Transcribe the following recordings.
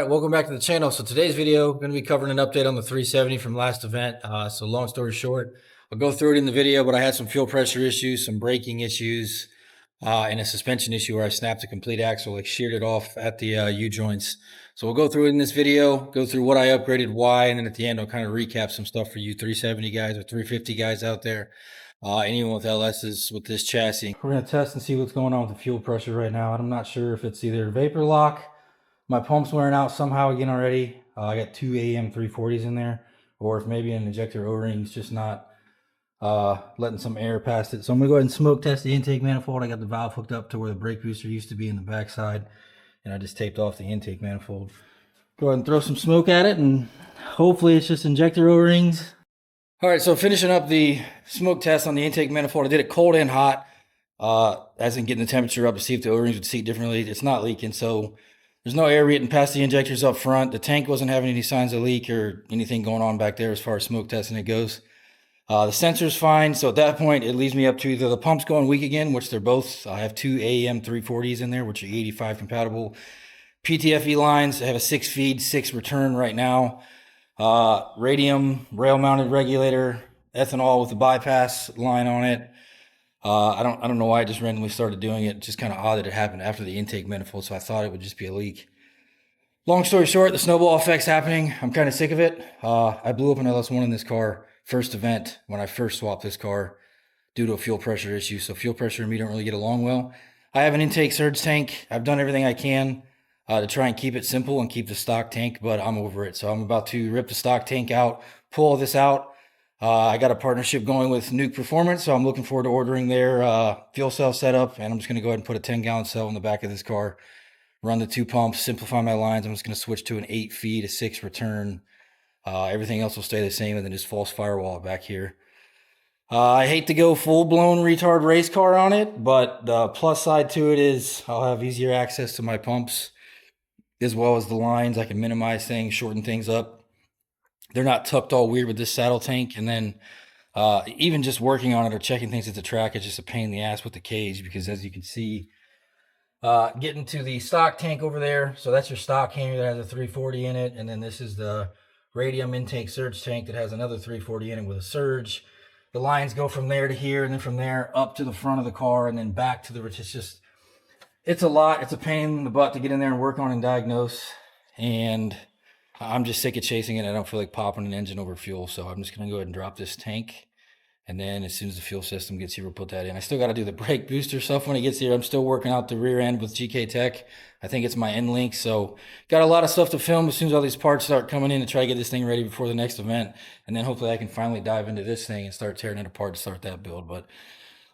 right, welcome back to the channel. So today's video, I'm going to be covering an update on the 370 from last event. So long story short, I'll go through it in the video, but I had some fuel pressure issues, some braking issues, and a suspension issue where I snapped a complete axle, like sheared it off at the U-joints. So we'll go through it in this video, go through what I upgraded, why, and then at the end, I'll kind of recap some stuff for you 370 guys or 350 guys out there. Anyone with LS's with this chassis. We're going to test and see what's going on with the fuel pressure right now. I'm not sure if it's either vapor lock, my pump's wearing out somehow again already. I got two AM340s in there, or if maybe an injector O-ring's just not letting some air past it. So I'm gonna go ahead and smoke test the intake manifold. I got the valve hooked up to where the brake booster used to be in the backside, and I just taped off the intake manifold. Go ahead and throw some smoke at it, and hopefully it's just injector O-rings. All right, so finishing up the smoke test on the intake manifold, I did it cold and hot, as in getting the temperature up to see if the O-rings would seat differently. It's not leaking, so there's no air getting past the injectors up front. The tank wasn't having any signs of leak or anything going on back there as far as smoke testing it goes. The sensor's fine, so at that point, it leaves me up to either the pump's going weak again, which they're both. I have two AM340s in there, which are 85 compatible PTFE lines. I have a 6-feed, 6 return right now. Radium rail-mounted regulator, ethanol with a bypass line on it. I don't know why I just randomly started doing it. It's just kind of odd that it happened after the intake manifold, so I thought it would just be a leak. Long story short, the snowball effect's happening. I'm kind of sick of it. I blew up an LS1 in this car, first event, when I first swapped this car due to a fuel pressure issue. So fuel pressure and me don't really get along well. I have an intake surge tank. I've done everything I can to try and keep it simple and keep the stock tank, but I'm over it. So I'm about to rip the stock tank out, pull all this out. I got a partnership going with Nuke Performance, so I'm looking forward to ordering their fuel cell setup, and I'm just going to go ahead and put a 10-gallon cell in the back of this car, run the 2 pumps, simplify my lines. I'm just going to switch to an 8-feed, a 6 return. Everything else will stay the same, and then just false firewall back here. I hate to go full-blown retard race car on it, but the plus side to it is I'll have easier access to my pumps as well as the lines. I can minimize things, shorten things up. They're not tucked all weird with this saddle tank. And then even just working on it or checking things at the track is just a pain in the ass with the cage, because as you can see, getting to the stock tank over there, so that's your stock hanger that has a 340 in it. And then this is the radium intake surge tank that has another 340 in it with a surge. The lines go from there to here, and then from there up to the front of the car, and then back to the, it's a lot. It's a pain in the butt to get in there and work on and diagnose. And I'm just sick of chasing it. I don't feel like popping an engine over fuel. So I'm just going to go ahead and drop this tank. And then as soon as the fuel system gets here, we'll put that in. I still got to do the brake booster stuff when it gets here. I'm still working out the rear end with GK Tech. I think it's my end link. So got a lot of stuff to film as soon as all these parts start coming in to try to get this thing ready before the next event. And then hopefully I can finally dive into this thing and start tearing it apart to start that build. But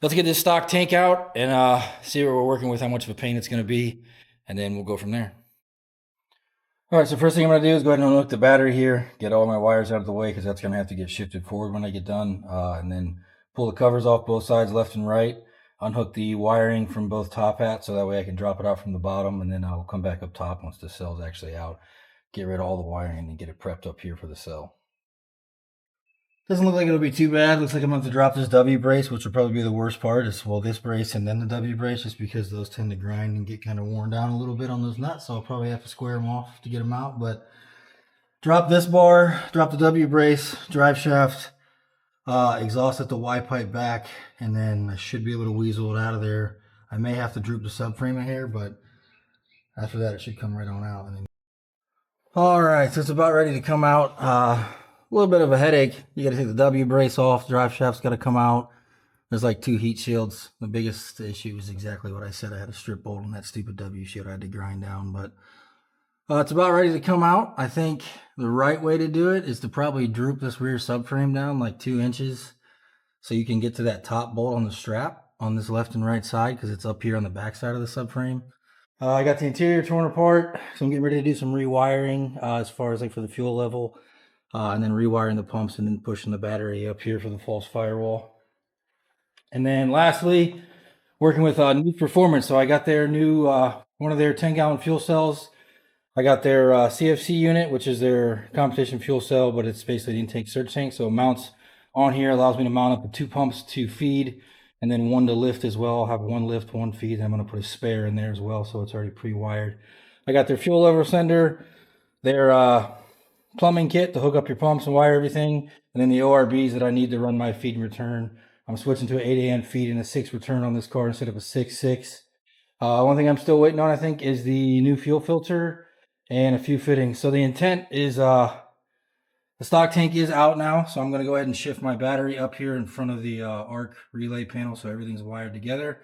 let's get this stock tank out and see what we're working with, how much of a pain it's going to be. And then we'll go from there. All right, so first thing I'm going to do is go ahead and unhook the battery here, get all my wires out of the way, because that's going to have to get shifted forward when I get done, and then pull the covers off both sides, left and right, unhook the wiring from both top hats, so that way I can drop it out from the bottom, and then I'll come back up top once the cell's actually out, get rid of all the wiring, and get it prepped up here for the cell. Doesn't look like it'll be too bad. Looks like I'm going to have to drop this W brace, which will probably be the worst part. Is, well, this brace and then the W brace, just because those tend to grind and get kind of worn down a little bit on those nuts. So I'll probably have to square them off to get them out. But drop this bar, drop the W brace, drive shaft, exhaust at the Y pipe back, and then I should be able to weasel it out of there. I may have to droop the subframe in here, but after that it should come right on out. All right, so it's about ready to come out. A little bit of a headache. You got to take the W brace off. Drive shaft's got to come out. There's like 2 heat shields. The biggest issue is exactly what I said. I had a strip bolt on that stupid W shield I had to grind down, but it's about ready to come out. I think the right way to do it is to probably droop this rear subframe down like 2 inches so you can get to that top bolt on the strap on this left and right side, because it's up here on the back side of the subframe. I got the interior torn apart, so I'm getting ready to do some rewiring as far as like for the fuel level. And then rewiring the pumps and then pushing the battery up here for the false firewall. And then lastly, working with Nuke Performance. So I got their new, one of their 10-gallon fuel cells. I got their CFC unit, which is their competition fuel cell, but it's basically the intake surge tank. So it mounts on here, allows me to mount up with 2 pumps to feed, and then 1 to lift as well. I'll have 1 lift, 1 feed, and I'm going to put a spare in there as well, so it's already pre-wired. I got their fuel level sender. Their plumbing kit to hook up your pumps and wire everything, and then the ORBs that I need to run my feed and return. I'm switching to an 8 AN feed and a 6 return on this car instead of a 6.6. One thing I'm still waiting on, I think, is the new fuel filter and a few fittings. So the intent is the stock tank is out now, so I'm going to go ahead and shift my battery up here in front of the arc relay panel so everything's wired together.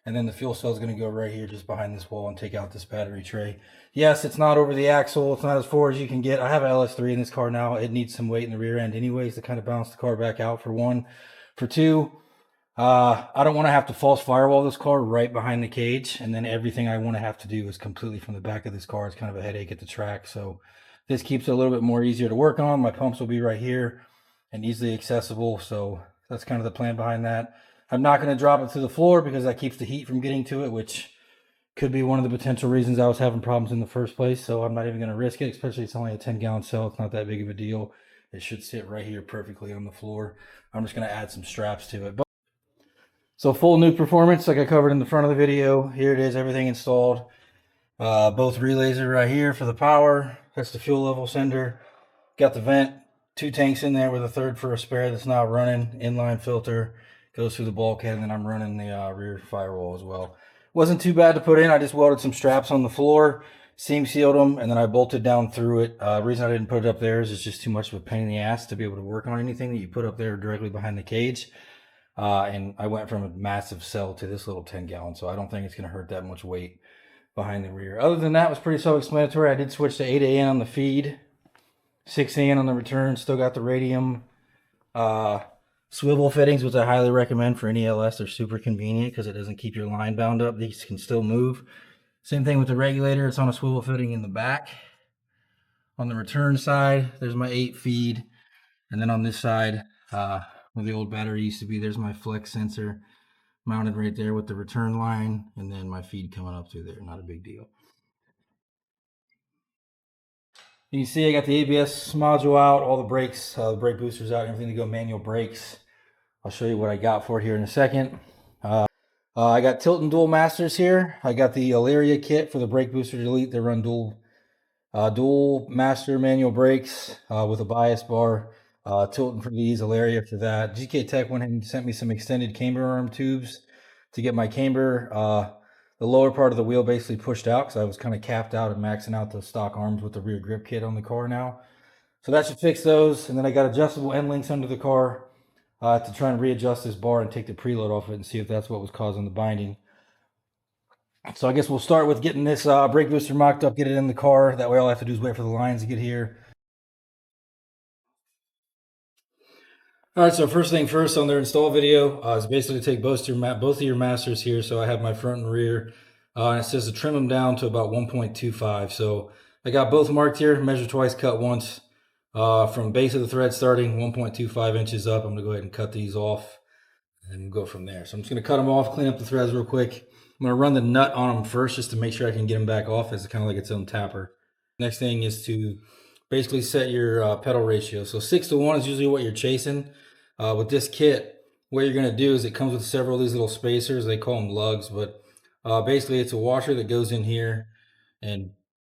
And then the fuel cell is going to go right here just behind this wall and take out this battery tray. Yes, it's not over the axle. It's not as forward as you can get. I have an LS3 in this car now. It needs some weight in the rear end anyways to kind of balance the car back out, for one. For two, I don't want to have to false firewall this car right behind the cage. And then everything I want to have to do is completely from the back of this car. It's kind of a headache at the track. So this keeps it a little bit more easier to work on. My pumps will be right here and easily accessible. So that's kind of the plan behind that. I'm not going to drop it to the floor because that keeps the heat from getting to it, which could be one of the potential reasons I was having problems in the first place. So I'm not even going to risk it, especially it's only a 10-gallon cell. It's not that big of a deal. It should sit right here perfectly on the floor. I'm just going to add some straps to it. So full new performance, like I covered in the front of the video. Here it is, everything installed. Both relays are right here for the power. That's the fuel level sender. Got the vent, 2 tanks in there with a third for a spare that's not running. Inline filter goes through the bulkhead, and then I'm running the rear firewall as well. Wasn't too bad to put in. I just welded some straps on the floor, seam sealed them, and then I bolted down through it. The reason I didn't put it up there is it's just too much of a pain in the ass to be able to work on anything that you put up there directly behind the cage. And I went from a massive cell to this little 10-gallon, so I don't think it's going to hurt that much weight behind the rear. Other than that, it was pretty self-explanatory. I did switch to 8 AN on the feed, 6 AN on the return. Still got the radium swivel fittings, which I highly recommend for any LS. They're super convenient because it doesn't keep your line bound up. These can still move. Same thing with the regulator. It's on a swivel fitting in the back. On the return side, there's my 8 feed. And then on this side, where the old battery used to be, there's my flex sensor mounted right there with the return line, and then my feed coming up through there. Not a big deal. You can see I got the ABS module out, all the brakes, the brake boosters out, everything to go manual brakes. I'll show you what I got for it here in a second. I got Tilton dual masters here. I got the Elyria kit for the brake booster delete. They run dual master manual brakes with a bias bar. Tilton for these, Elyria for that. GK Tech went ahead and sent me some extended camber arm tubes to get my camber. The lower part of the wheel basically pushed out because I was kind of capped out and maxing out the stock arms with the rear grip kit on the car now. So that should fix those. And then I got adjustable end links under the car to try and readjust this bar and take the preload off it and see if that's what was causing the binding. So I guess we'll start with getting this brake booster mocked up, get it in the car. That way all I have to do is wait for the lines to get here. All right, so first thing first on their install video is basically take both of your masters here. So I have my front and rear, and it says to trim them down to about 1.25. So I got both marked here, measure twice, cut once. From base of the thread starting 1.25 inches up. I'm gonna go ahead and cut these off and we'll go from there. So I'm just gonna cut them off, clean up the threads real quick. I'm gonna run the nut on them first just to make sure I can get them back off as kind of like its own tapper. Next thing is to basically set your pedal ratio. So 6:1 is usually what you're chasing. With this kit, what you're gonna do is it comes with several of these little spacers. They call them lugs, but basically it's a washer that goes in here, and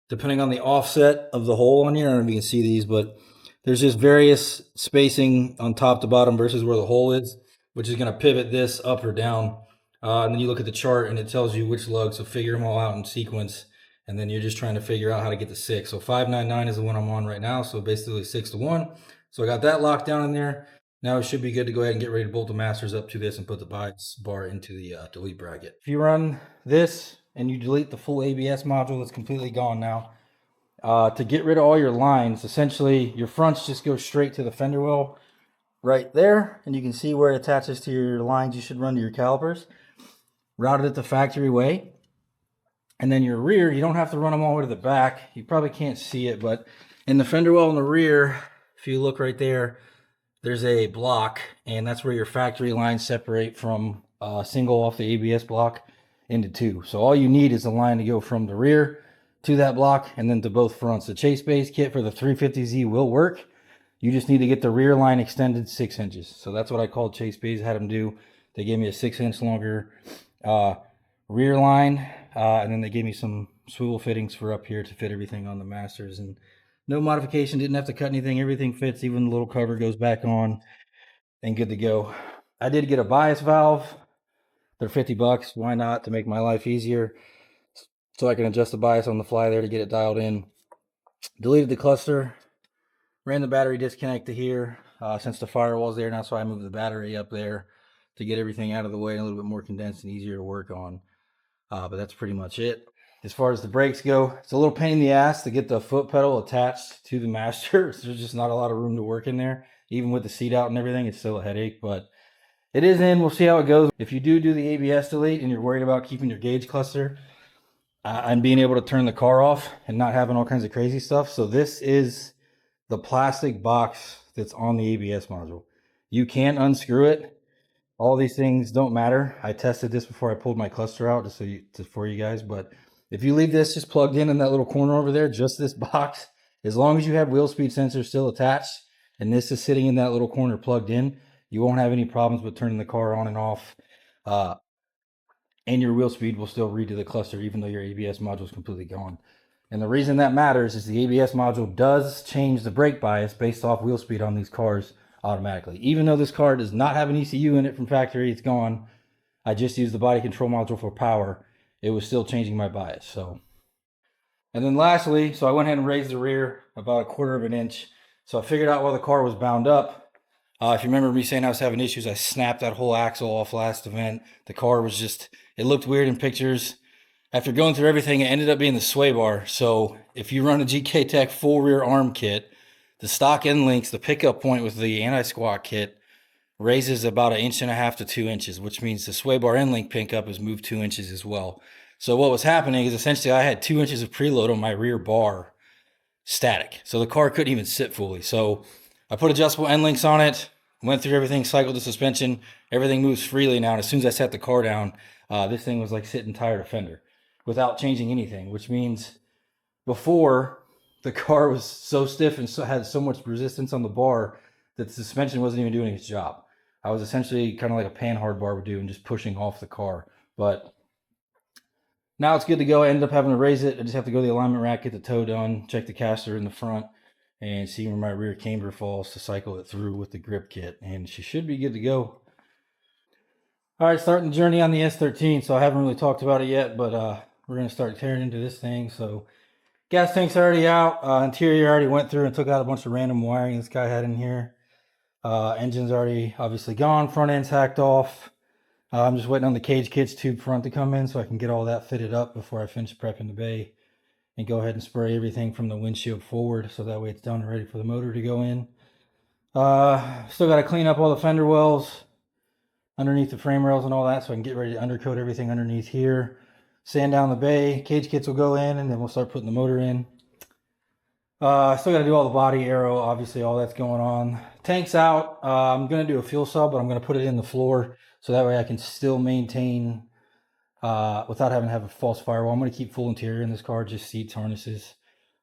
depending on the offset of the hole on here, I don't know if you can see these, but there's just various spacing on top to bottom versus where the hole is, which is gonna pivot this up or down. And then you look at the chart and it tells you which lug, so figure them all out in sequence. And then you're just trying to figure out how to get to 6. So 599 is the one I'm on right now. So basically 6:1. So I got that locked down in there. Now it should be good to go ahead and get ready to bolt the masters up to this and put the bias bar into the delete bracket. If you run this and you delete the full ABS module, it's completely gone now. To get rid of all your lines, essentially your fronts just go straight to the fender well right there. And you can see where it attaches to your lines you should run to your calipers. Routed it the factory way. And then your rear, you don't have to run them all the way to the back. You probably can't see it, but in the fender well in the rear, if you look right there, there's a block, and that's where your factory lines separate from single off the ABS block into 2. So all you need is a line to go from the rear to that block and then to both fronts. The Chase base kit for the 350Z will work. You just need to get the rear line extended 6 inches. So that's what I called Chase base, had them do. They gave me a 6-inch longer rear line, and then they gave me some swivel fittings for up here to fit everything on the masters and No modification, didn't have to cut anything. Everything fits, even the little cover goes back on and good to go. I did get a bias valve. They're 50 bucks. Why not? To make my life easier. So I can adjust the bias on the fly there to get it dialed in. Deleted the cluster. Ran the battery disconnect to here. Since the firewall's there now, so I moved the battery up there to get everything out of the way and a little bit more condensed and easier to work on. But that's pretty much it. As far as the brakes go, it's a little pain in the ass to get the foot pedal attached to the master. There's just not a lot of room to work in there. Even with the seat out and everything, it's still a headache, but it is in. We'll see how it goes. If you do the ABS delete and you're worried about keeping your gauge cluster and being able to turn the car off and not having all kinds of crazy stuff. So this is the plastic box that's on the ABS module. You can unscrew it. All these things don't matter. I tested this before I pulled my cluster out just for you guys. But if you leave this just plugged in that little corner over there, just this box, as long as you have wheel speed sensors still attached and this is sitting in that little corner plugged in, you won't have any problems with turning the car on and off. And your wheel speed will still read to the cluster even though your ABS module is completely gone. And the reason that matters is the ABS module does change the brake bias based off wheel speed on these cars automatically. Even though this car does not have an ECU in it from factory, it's gone. I just used the body control module for power. It was still changing my bias. So, and then lastly, so I went ahead and raised the rear about 1/4 of an inch. So I figured out while the car was bound up. If you remember me saying I was having issues, I snapped that whole axle off last event. The car was just, it looked weird in pictures. After going through everything, it ended up being the sway bar. So if you run a GK Tech full rear arm kit, the stock end links, the pickup point with the anti-squat kit raises about 1.5 to 2 inches, which means the sway bar end link pickup is moved 2 inches as well. So what was happening is essentially I had 2 inches of preload on my rear bar static. So the car couldn't even sit fully. So I put adjustable end links on it, went through everything, cycled the suspension, everything moves freely now. And as soon as I set the car down, this thing was like sitting tire to fender without changing anything, which means before the car was so stiff and had so much resistance on the bar that the suspension wasn't even doing its job. I was essentially kind of like a panhard bar would do and just pushing off the car. But now it's good to go. I ended up having to raise it. I just have to go to the alignment rack, get the toe done, check the caster in the front, and see where my rear camber falls to cycle it through with the grip kit. And she should be good to go. All right, starting the journey on the S13. So I haven't really talked about it yet, but we're going to start tearing into this thing. So gas tank's already out. Interior already went through and took out a bunch of random wiring this guy had in here. Engine's already obviously gone. Front end's hacked off. I'm just waiting on the cage kits tube front to come in so I can get all that fitted up before I finish prepping the bay and go ahead and spray everything from the windshield forward so that way it's done and ready for the motor to go in. Still got to clean up all the fender wells underneath the frame rails and all that so I can get ready to undercoat everything underneath here. Sand down the bay, cage kits will go in, and then we'll start putting the motor in. Still got to do all the body aero, obviously all that's going on. Tank's out. I'm going to do a fuel sub, but I'm going to put it in the floor so that way I can still maintain without having to have a false firewall. I'm going to keep full interior in this car, just seats, harnesses,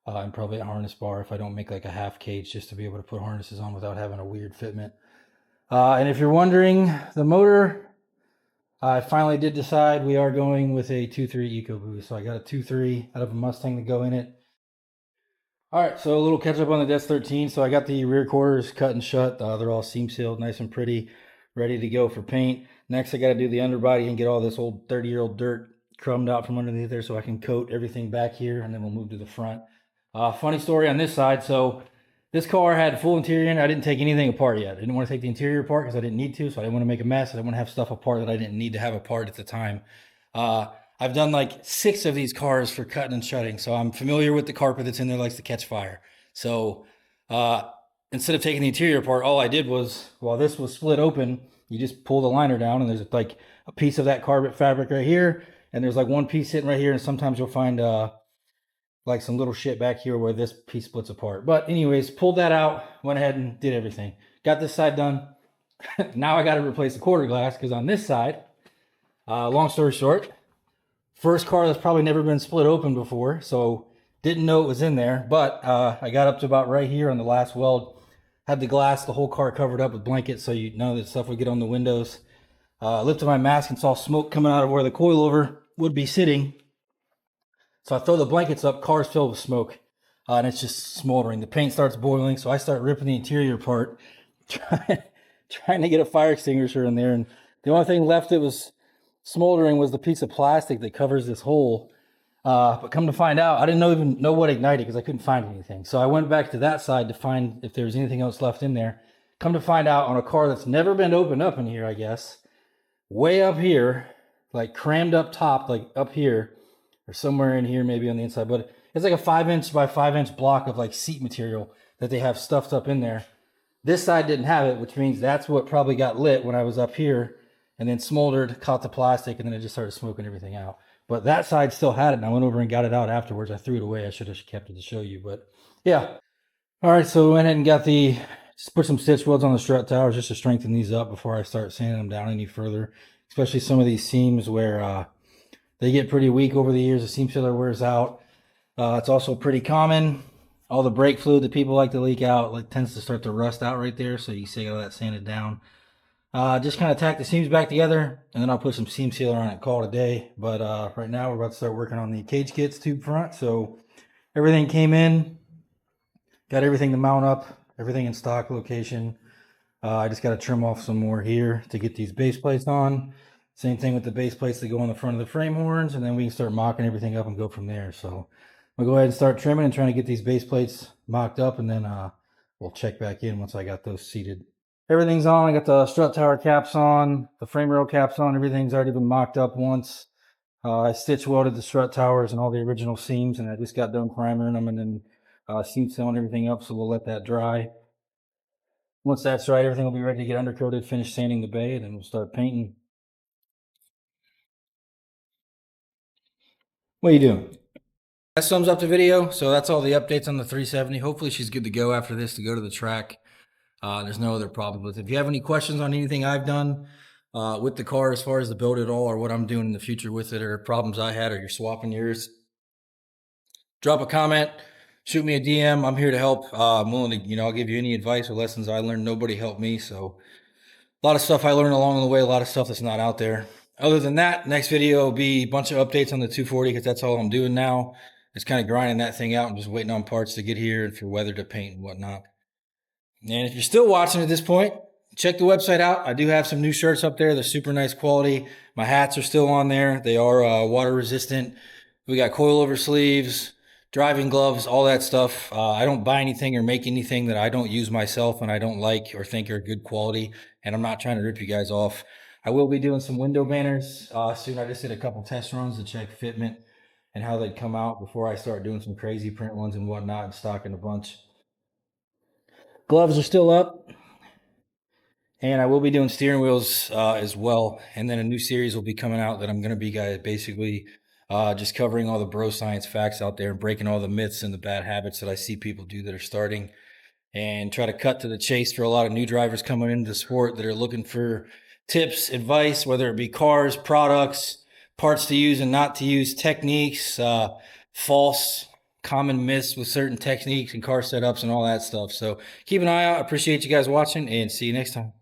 and probably a harness bar if I don't make like a half cage just to be able to put harnesses on without having a weird fitment. And if you're wondering, the motor, I finally did decide we are going with a 2.3 Ecoboost. So I got a 2.3 out of a Mustang to go in it. All right, so a little catch up on the S13. So I got the rear quarters cut and shut. They're all seam sealed, nice and pretty, ready to go for paint. Next, I got to do the underbody and get all this old 30-year-old dirt crumbed out from underneath there so I can coat everything back here, and then we'll move to the front. Funny story on this side. So this car had full interior in it. I didn't take anything apart yet. I didn't want to take the interior apart because I didn't need to, so I didn't want to make a mess. I didn't want to have stuff apart that I didn't need to have apart at the time. I've done like 6 of these cars for cutting and shutting, so I'm familiar with the carpet that's in there likes to catch fire. So instead of taking the interior apart, all I did was, while this was split open, you just pull the liner down, and there's like a piece of that carpet fabric right here, and there's like one piece sitting right here, and sometimes you'll find like some little shit back here where this piece splits apart. But anyways, pulled that out, went ahead and did everything. Got this side done. Now I got to replace the quarter glass because on this side, long story short, first car that's probably never been split open before, so didn't know it was in there. But I got up to about right here on the last weld, had the glass, the whole car covered up with blankets so you know that stuff would get on the windows. Lifted my mask and saw smoke coming out of where the coilover would be sitting. So I throw the blankets up, car's filled with smoke. and it's just smoldering. The paint starts boiling, so I start ripping the interior apart, trying to get a fire extinguisher in there, and the only thing left that was smoldering was the piece of plastic that covers this hole. But come to find out, I didn't even know what ignited because I couldn't find anything. So I went back to that side to find if there was anything else left in there. Come to find out, on a car that's never been opened up in here, I guess, way up here, like crammed up top, like up here, or somewhere in here, maybe on the inside, but it's like a 5-inch by 5-inch block of like seat material that they have stuffed up in there. This side didn't have it, which means that's what probably got lit when I was up here, and then smoldered, caught the plastic, and then it just started smoking everything out. But that side still had it, and I went over and got it out afterwards. I threw it away. I should have kept it to show you, but yeah. All right, so I went ahead and got just put some stitch welds on the strut towers just to strengthen these up before I start sanding them down any further, especially some of these seams where they get pretty weak over the years. The seam sealer wears out. It's also pretty common. All the brake fluid that people like to leak out tends to start to rust out right there, so you see all that sanded down. Just kind of tack the seams back together, and then I'll put some seam sealer on it, call it a day. But right now we're about to start working on the cage kits tube front. So everything came in, got everything to mount up, everything in stock location. I just got to trim off some more here to get these base plates on. Same thing with the base plates that go on the front of the frame horns, and then we can start mocking everything up and go from there. So we'll go ahead and start trimming and trying to get these base plates mocked up, and then we'll check back in once I got those seated. Everything's on. I got the strut tower caps on, the frame rail caps on. Everything's already been mocked up once. I stitch welded the strut towers and all the original seams, and I just got done primering them and then seam sealing everything up, so we'll let that dry. Once that's dry, everything will be ready to get undercoated, finish sanding the bay, and then we'll start painting. What are you doing? That sums up the video. So that's all the updates on the 370. Hopefully she's good to go after this to go to the track. There's no other problem with it. If you have any questions on anything I've done with the car as far as the build at all, or what I'm doing in the future with it, or problems I had, or you're swapping yours, drop a comment, shoot me a DM. I'm here to help. I'm willing to, I'll give you any advice or lessons I learned. Nobody helped me, so a lot of stuff I learned along the way, a lot of stuff that's not out there. Other than that, next video will be a bunch of updates on the 240 because that's all I'm doing now. It's kind of grinding that thing out and just waiting on parts to get here and for weather to paint and whatnot. And if you're still watching at this point, check the website out. I do have some new shirts up there. They're super nice quality. My hats are still on there. They are water resistant. We got coilover sleeves, driving gloves, all that stuff. I don't buy anything or make anything that I don't use myself and I don't like or think are good quality. And I'm not trying to rip you guys off. I will be doing some window banners soon. I just did a couple test runs to check fitment and how they'd come out before I start doing some crazy print ones and whatnot and stocking a bunch. Gloves are still up. And I will be doing steering wheels as well. And then a new series will be coming out that I'm going to be basically just covering all the bro science facts out there and breaking all the myths and the bad habits that I see people do that are starting, and try to cut to the chase for a lot of new drivers coming into the sport that are looking for tips, advice, whether it be cars, products, parts to use and not to use, techniques, false common myths with certain techniques and car setups and all that stuff. So keep an eye out. I appreciate you guys watching, and see you next time.